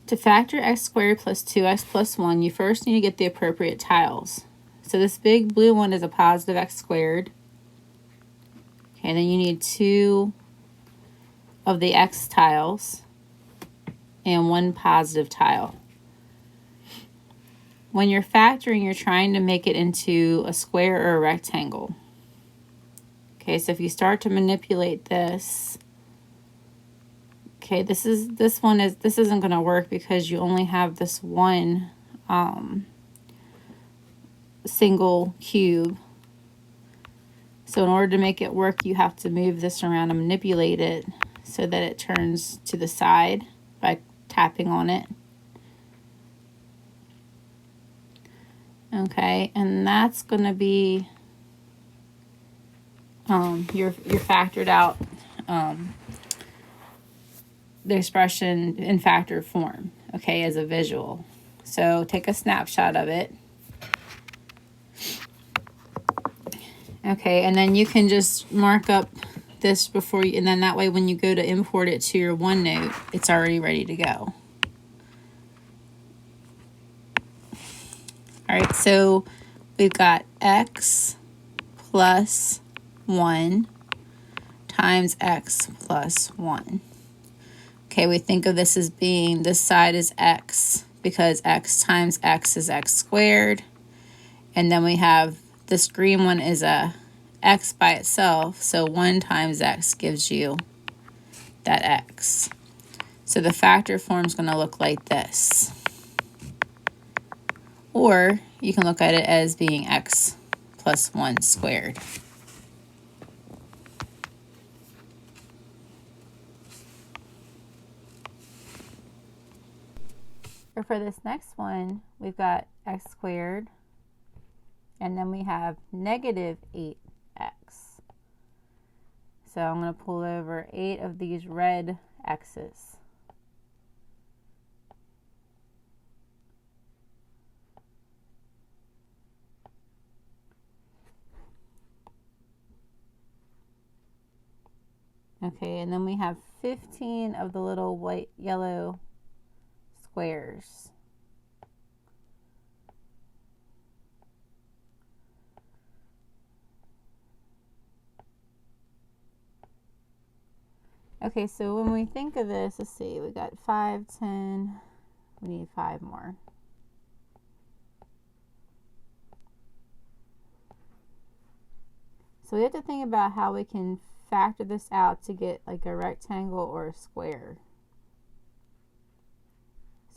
To factor x squared plus 2x plus 1, you first need to get the appropriate tiles. So this big blue one is a positive x squared. Okay, then you need 2 of the x tiles and 1 positive tile. When you're factoring, you're trying to make it into a square or a rectangle. Okay, so if you start to manipulate this, okay, this isn't going to work because you only have this one single cube. So in order to make it work, you have to move this around and manipulate it so that it turns to the side by tapping on it. Okay, and that's going to be your factored out the expression in factored form, okay, as a visual. So take a snapshot of it. Okay, and then you can just mark up this before you, and then that way when you go to import it to your OneNote, it's already ready to go. All right, so we've got x plus 1 times x plus 1. Okay, we think of this as being, this side is x because x times x is x squared. And then we have this green one is a x by itself, so 1 times x gives you that x. So the factor form is going to look like this. Or you can look at it as being x plus 1 squared. Or for this next one, we've got x squared, and then we have negative 8x. So I'm going to pull over 8 of these red x's. Okay, and then we have 15 of the little white, yellow squares. Okay, so when we think of this, let's see, we got 5, 10, we need 5 more. So we have to think about how we can factor this out to get like a rectangle or a square.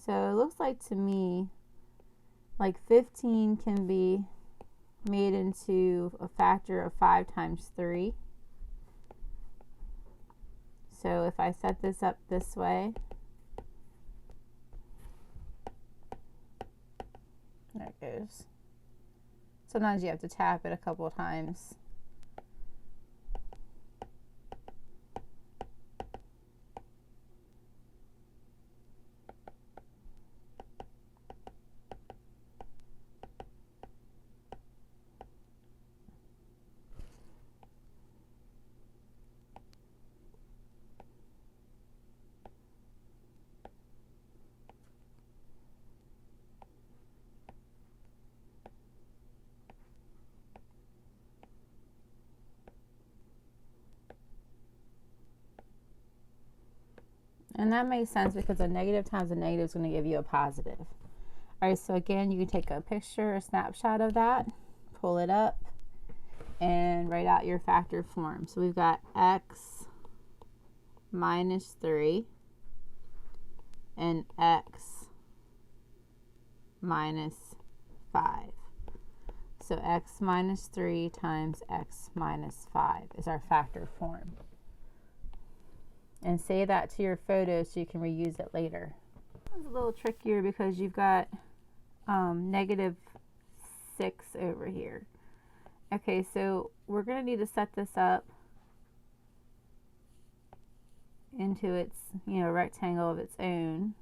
So it looks like to me like 15 can be made into a factor of 5 times 3. So if I set this up this way, there it goes. Sometimes you have to tap it a couple of times. And that makes sense because a negative times a negative is going to give you a positive. All right, so again, you can take a picture, a snapshot of that, pull it up, and write out your factor form. So we've got x minus 3 and x minus 5. So x minus 3 times x minus 5 is our factor form. And save that to your photo so you can reuse it later. It's a little trickier because you've got negative 6 over here. Okay, so we're going to need to set this up into its, rectangle of its own.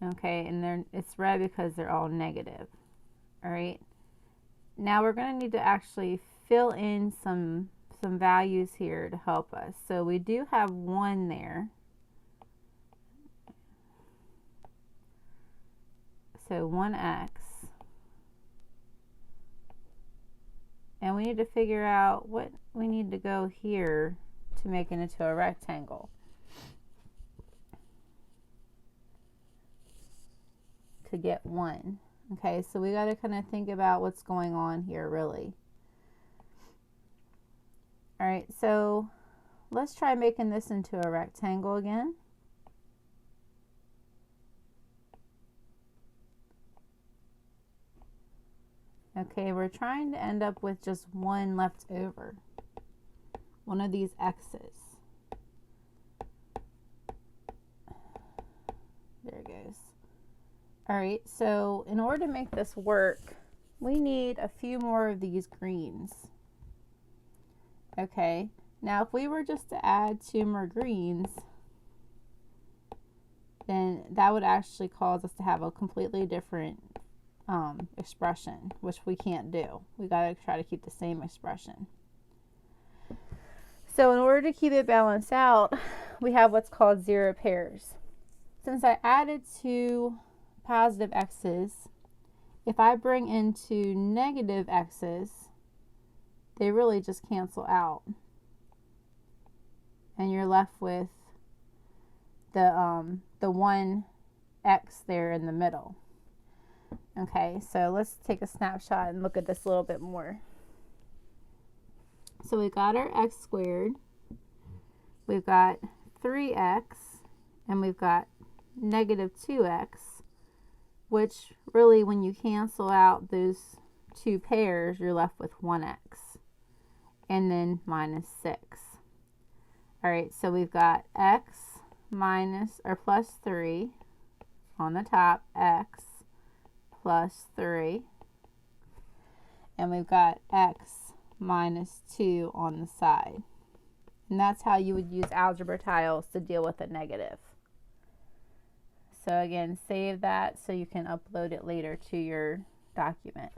Okay, and then it's red because they're all negative. All right. Now we're going to need to actually fill in some values here to help us. So we do have 1 there. 1x. And we need to figure out what we need to go here to make it into a rectangle. To get 1. Okay, so we got to kind of think about what's going on here, really. All right, so let's try making this into a rectangle again. Okay, we're trying to end up with just 1 left over. One of these x's. There it goes. All right, so in order to make this work, we need a few more of these greens. Okay, now if we were just to add 2 more greens, then that would actually cause us to have a completely different expression, which we can't do. We got to try to keep the same expression. So in order to keep it balanced out, we have what's called 0 pairs. Since I added 2 positive x's, if I bring in 2 negative x's, they really just cancel out. And you're left with the 1 x there in the middle. Okay, so let's take a snapshot and look at this a little bit more. So we got our x squared, we've got 3x, and we've got negative 2x, which really when you cancel out those 2 pairs, you're left with 1x, and then minus 6. All right, so we've got x minus or plus 3 on the top, x plus 3, and we've got x minus 2 on the side. And that's how you would use algebra tiles to deal with a negative. So again, save that so you can upload it later to your document.